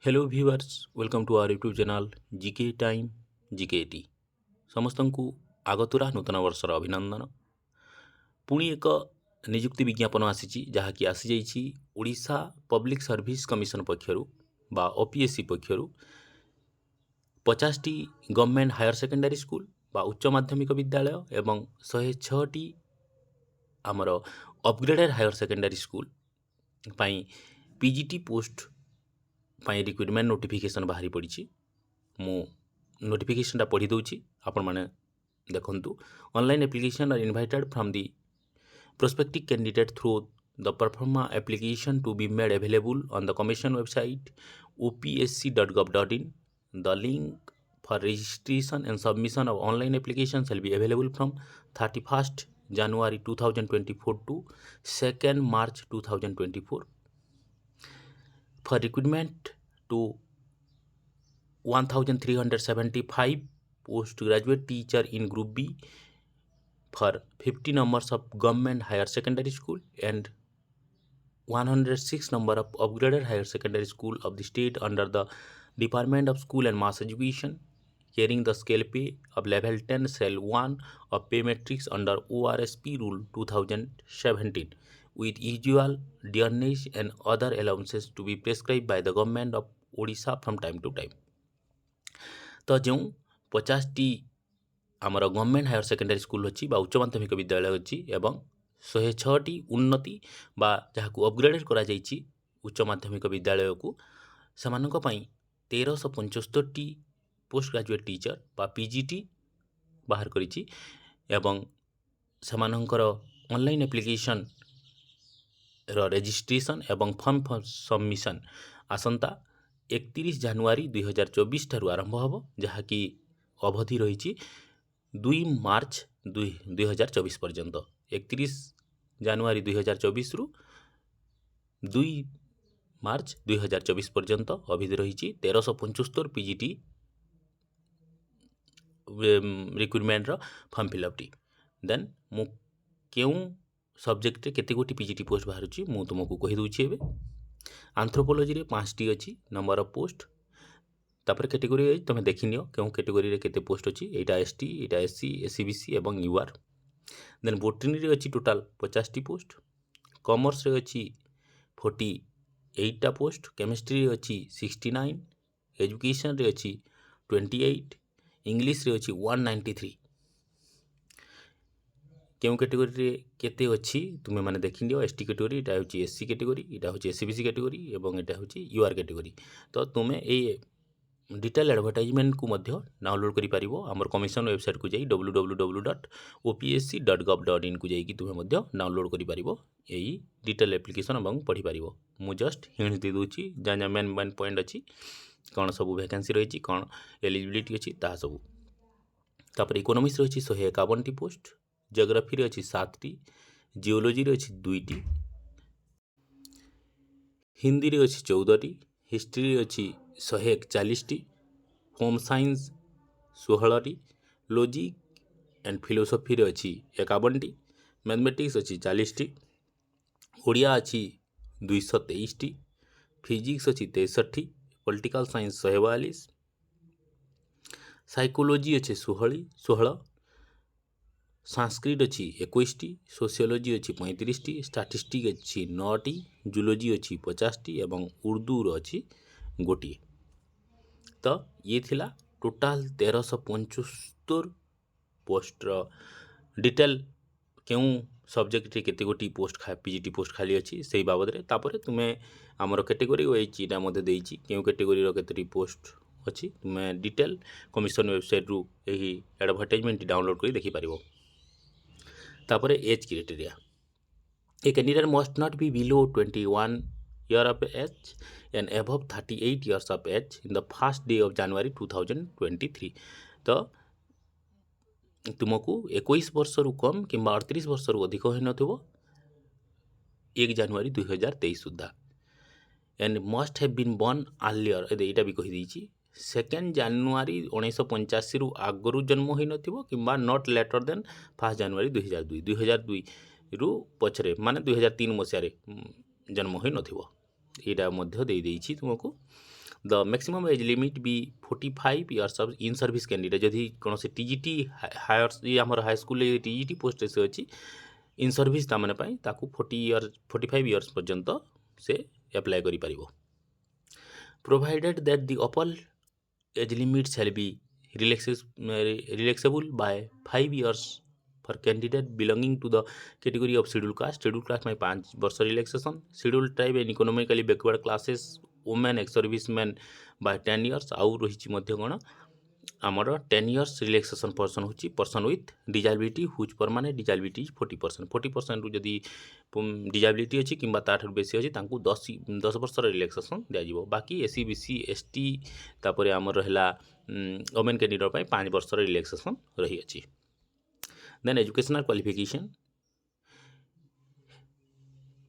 Hello viewers welcome to our YouTube channel GK time GKT समस्त को आगतुरा नूतन वर्षर अभिनंदन पुणी एक निजुक्ति विज्ञापन आसी जहाँकि आसी जाइछि ओडिशा पब्लिक सर्विस कमिशन पक्षरु बा ओपीएससी पक्षरु 50टी गवर्नमेंट हायर सेकेंडरी स्कूल बा उच्च माध्यमिक विद्यालय एवं 106टी आमर अपग्रेडेड हायर सेकेंडरी स्कूल पाई पीजीटी पोस्ट पाई रिक्रुटमेंट नोटिफिकेशन बाहरी पड़ी मु नोटिफिकेशन पढ़ी दूची आपण माने देखंतु online application are invited from the prospective candidate through the performa application to be made available on the commission website opsc.gov.in. The link for registration and submission of online application shall be available from 31st January 2024 to 2nd March 2024. For recruitment to 1375 postgraduate teacher in group B for 50 numbers of government higher secondary school and 106 number of upgraded higher secondary school of the state under the Department of School and Mass Education carrying the scale pay of level 10 cell 1 of pay matrix under ORSP rule 2017 with usual dearnage and other allowances to be prescribed by the government of Odisha from time to time. तो जो 50टी आमर government higher secondary school अच्छी उच्च माध्यमिक विद्यालय अच्छी एवं 106टी उन्नति बा जहाँ अपग्रेडेड करा जाइछि उच्च माध्यमिक विद्यालय को सेमानक पई 1375टी पोस्ट ग्रेजुएट टीचर बा पीजीटी बाहर करिछि एवं सेमानकर ऑनलाइन एप्लिकेशन रो रजिस्ट्रेशन एवं फॉर्म सबमिशन आसंता 31 जनवरी 2024 ठारू आरंभ हबो जहाँ कि अवधि रही 2 मार्च 2024 पर्यंत 31 जनवरी 2024 रु 2 मार्च 2024 पर्यंत अवधि रही 1375 पीजीटी रिक्रुटमेंट फॉर्म फिलअप टी देन मु क्यों सब्जेक्ट केते गोटी पीजीटी पोस्ट बाहर मु तुमको कहि दूची एबे आंथ्रोपोलॉजी रे 5टी अछि नंबर ऑफ पोस्ट तापर कैटेगरी तुम देखि नियो क्यों कैटेगरी रे केते पोस्ट अछि एटा एसटी एटा एससी एससीबीसी एवं यूआर देन बोटनी रे अछि टोटल 50टी पोस्ट कॉमर्स रे अछि 48 टा पोस्ट केमिस्ट्री रे अछि 69 एजुकेशन रे अछि 28 इंग्लिश रे अछि 193 क्यों कैटेगरी रे केते अछि तुमे माने देखि नियो एसटी कैटेगरी एटा होछि एससी कैटेगरी एटा होछि एससीबीसी कैटेगरी एवं एटा होछि यूआर कैटेगरी तो तुमे ए डिटेल एडवर्टाइजमेंट को मध्य डाउनलोड करि पारिबो हमर कमिशन वेबसाइट को जाई www.opsc.gov.in को जाई कि तुमे मध्य डाउनलोड करि पारिबो एई डिटेल एप्लिकेशन एवं पढ़ी पारिबो मु जस्ट हिंट दे दोची जा मेन पॉइंट अछि कोन सब वैकेंसी रही कोन एलिजिबिलिटी अछि ता सब तापर इकोनॉमिक्स रही 151 टी पोस्ट ज्योग्राफी रे अछि 7टी जियोलॉजी रे अछि 2टी हिंदी रे अछि 14टी हिस्ट्री रे अछि 141टी होम साइंस 16टी लॉजिक एंड फिलोसफी रे अछि 51टी मैथमेटिक्स अछि 40टी ओडिया अछि 223टी फिजिक्स अछि 63टी पॉलिटिकल साइंस 142 साइकोलॉजी अछि 16 संस्कृत अच्छी 21टी सोशियोलॉजी अच्छी 35टी स्टैटिस्टिक्स अच्छी 9टी जूलॉजी अच्छी 50टी एवं उर्दू अच्छी गोटे तो ये थिला टोटाल 1375 पोस्टर डिटेल क्यों सब्जेक्ट केते गोटी पोस्ट पीजीटी पोस्ट खाली अच्छी से बाबद रे तापर तुमे आमर कैटेगरी वाइज इटा मते देइची क्यों कैटेगरी रो केते पोस्ट अच्छी तुमे डिटेल कमिशन वेबसाइट रु एही एडवर्टाइजमेंट डाउनलोड करी देखि पारिबो तापर age criteria a candidate must not be below 21 year of age and above 38 years of age in the first day of January 2023 तो तुमको 21 वर्ष रु कम किंबा 38 वर्ष रु अधिक होई नथिबो 1 जनवरी 2023 सुद्धा and must have been born earlier एटा भी कहि दैछि 2 जनवरी 1985 रु आगरु जन्म होई नथिबो किंबा नॉट लेटर देन 1 जनवरी 2002 रु पछरे माने 2003 मसिया रे जन्म होई नथिबो एटा मध्य दे देइछि तुमको the maximum age limit be 45 years of in service candidate जदि कौन से टीजीटी हायर ये आम हाईस्कल टीजीटी पोस्ट से अच्छी इन सर्विस ताने 45 इयर्स पर्यंत से एप्लाय करि provided that the upper age limit shall be relaxable by 5 years for candidate belonging to the category of scheduled caste में 5 वर्ष relaxation, scheduled tribe and economically backward classes women ex servicemen by 10 years आउ रही मध्य कौन आमर 10 years relaxation person होची person with disability whose permanent disability 40% 40% जदि disability अच्छी कि बेसी अच्छी 10 वर्ष रिलैक्सेशन दिज्व बाकी एससी बीसी एसटी तापर आमर रहा वोमेन कैंडिडेट 5 वर्ष रिलैक्सेशन रही अच्छी then educational qualification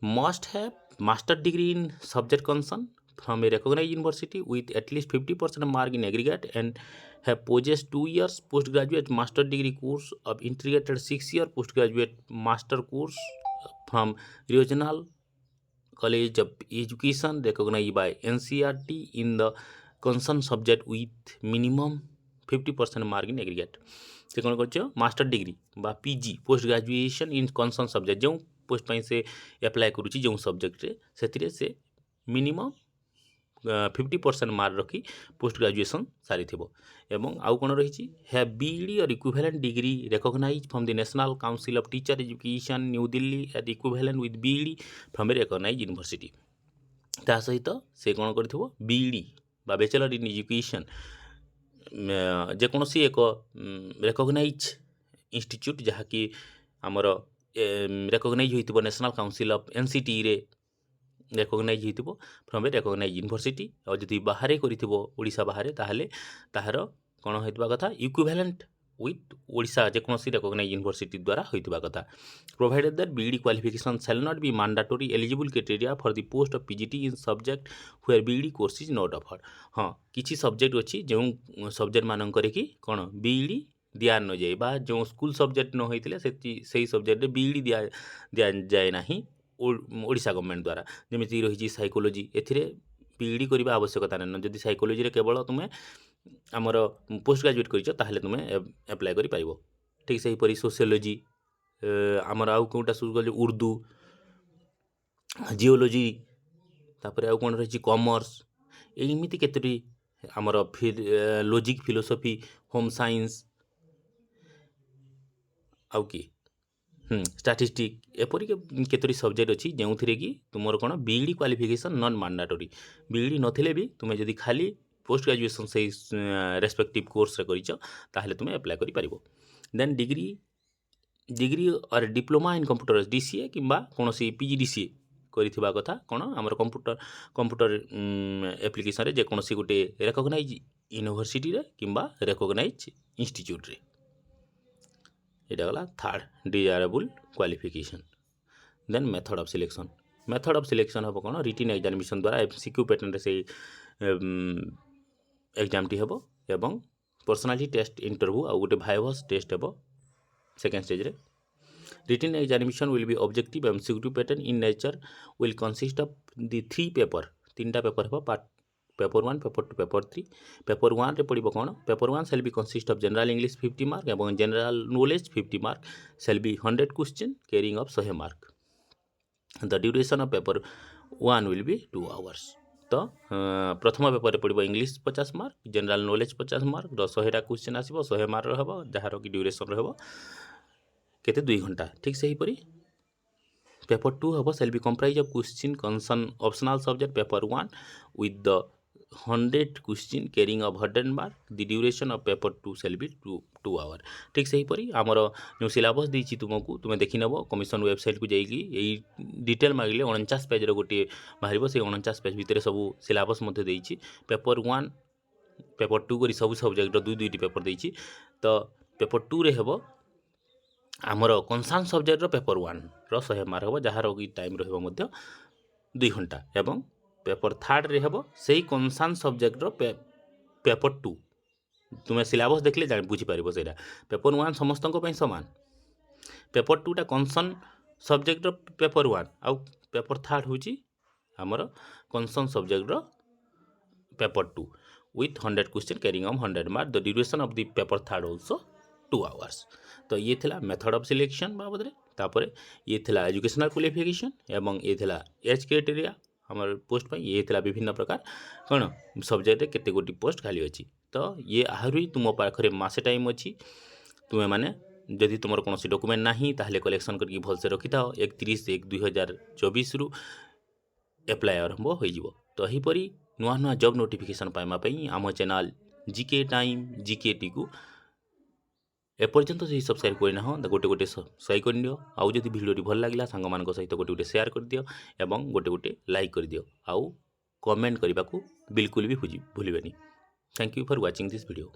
must have master degree in subject concern from a recognized university with at least 50% mark in aggregate and have possessed 2 years postgraduate master degree course of integrated 6-year postgraduate master course from regional college of education recognized by NCERT in the concerned subject with minimum 50% mark in aggregate से कौन कर master degree बा PG post graduation in concern subject जो post से apply करुच्ची जो सब्जेक्ट से से मिनिमम 50% मार्क रखी पोस्ट ग्रेजुएशन सारी एवं आउ कौन रही है बीईडी और equivalent degree recognise from the National council of Teacher Education New Delhi at equivalent with BEd from a recognise university ता सहित से कौन कर बीईडी बा बैचलर इन एजुकेशन जेकोसी एक रिकॉग्नाइज इंस्टीट्यूट जहाँकि आमर रिकॉग्नाइज होइतिबो नेशनल काउंसिल ऑफ एनसीटी रे रिकॉग्नाइज होइतिबो फ्रॉम ए रिकॉग्नाइज यूनिवर्सिटी और जदि बाहर करिथिबो ओडिशा बाहर ताहले ताहार कोन होइतिबा कथा इक्विवेलेंट विथ ओडिशा जेकोसी रिकॉग्नाइज यूनिवर्सिटी द्वारा होइतिबा कथा provided that BEd qualification shall not be mandatory eligible criteria for the post of PGT in subject where BEd course is not offered हाँ किसी सब्जेक्ट अच्छी जो सब्जेक्ट मानक कि कौन बीईडी दिया न जाए बा जो स्कूल सब्जेक्ट न होइतिले से सब्जेक्ट बीईडी दिया जाए नहीं ओडिशा गवर्नमेंट द्वारा जमी रही साइकोलोजी एथिरे बीईडी करबा आवश्यकता नहीं जदि साइकोलोजी केवल तुम्हें आमर पोस्ट ग्रेजुएट कर तुम्हें एप्लाय कर पारिबो ठीक से हीपरी सोशियोलोजी आमर आउ कोटा सुगल उर्दू जियोलॉजी तापर आउ कौन रही कॉमर्स एमती केतोटी आमर लॉजिक फिलोसफी होम साइंस आउ कि स्टैटिस्टिक एपरिक केतोटी सब्जेक्ट अच्छी जो थी कि तुम कौन BEd qualification non mandatory BEd नथिले भी तुम्हें जदि खाली पोस्ट ग्रेजुएशन से रेस्पेक्टिव कोर्स ताहले तुम्हें एप्लाय कर पारिबो देन डिग्री और डिप्लोमा इन कंप्यूटर डीसीए किंबा कौन पीजीडीसीए करिथिबा कथा कौन आमर कंप्यूटर एप्लिकेशन रे जेकोसी गोटे रिकॉग्नाइज यूनिवर्सिटी रे किंबा रिकॉग्नाइज इंस्टीट्यूट रे एटा गला third desirable qualification then method of selection हम कौन रिटन एग्जामिनेशन द्वारा एमसीक्यू पैटर्न से एग्जाम टी हम एवं पर्सनालिटी टेस्ट इंटरव्यू आउ गोटे भाइवस टेस्ट हम सेकेंड स्टेज रे written examination will be objective MCQ pattern in nature will consist of the 3 paper 3टा पेपर हम part paper 1 paper 2 paper 3 paper 1 रे पड़िबो कौन paper 1 shall be consist of general English 50 mark एवं general knowledge 50 mark shall be 100 question carrying of 100 mark the duration of paper 1 will be 2 hours तो प्रथम paper पड़ो English 50 mark general knowledge 50 mark 100टा question आसो 100 mark रहा jar कि duration रहा केते 2 घंटा ठीक से हीपरी पेपर 2 हम shall be comprise of question concern optional subject paper 1 with the 100 question carrying of 100 mark the duration of paper 2 shall be 2 hour ठीक से हीपरी आमर जो सिलेबस देछि तुमको तुम देखि नब कमिशन वेबसाइट को जाइकी यही डिटेल मांगले 49 पेज गोटे बाहर से 49 पेज भितर सब सिलेबस देछि पेपर 1 पेपर 2 करी सब सब्जेक्ट दुईटी पेपर देछि तो पेपर 2 रे हेबो आमर कनसर्न सब्जेक्ट पेपर 1 रो 100 मार्क हम जार कि टाइम रहिबो मध्य 2 घंटा एवं पेपर 3 रे हेबो सेही कनसर्न सब्जेक्ट पेपर 2 तुम्हें सिलेबस देखले जान बुझी पारिबो सेटा पेपर 1 समस्त समान पेपर 2 टा कनसर्न सब्जेक्ट पेपर 1 आउ पेपर 3 होची आमर concern subject paper 2 with 100 question carrying on 100 mark. The duration of the paper 3rd also 2 hours. तो ये थिला मेथड ऑफ सिलेक्शन बाबद रे तापर ये थिला एजुकेशनल क्वालिफिकेशन एवं ये थिला एज क्राइटेरिया हमर पोस्ट पर ये थिला विभिन्न प्रकार कौन सब्जेक्ट रे केते गोटी पोस्ट खाली अछि। तो ये आहुरी तुम पाखरे मासे टाइम अछि तुम्हें माने जदि तुमर कोनोसी डॉक्यूमेंट नाही ताहले कलेक्शन करके भलसे रखिथाओ 31/1/2024 रु एप्लाय आरंभ हो जिवो। तो एहीपरि नुआ नुआ जॉब नोटिफिकेशन पाइमा पई आम channel GK time GK T को एपर्यंत से सब्सक्राइब करना हो गोटे गोटे सब्सक्राइब कर दियो। आउ जदि वीडियो भल लागला सांग मान सहित गोटे गोटे शेयर कर दियो एवं गोटे गोटे लाइक कर दियो। आउ कमेंट करने को बिल्कुल भी भूलिबेनी। Thank you for watching this video.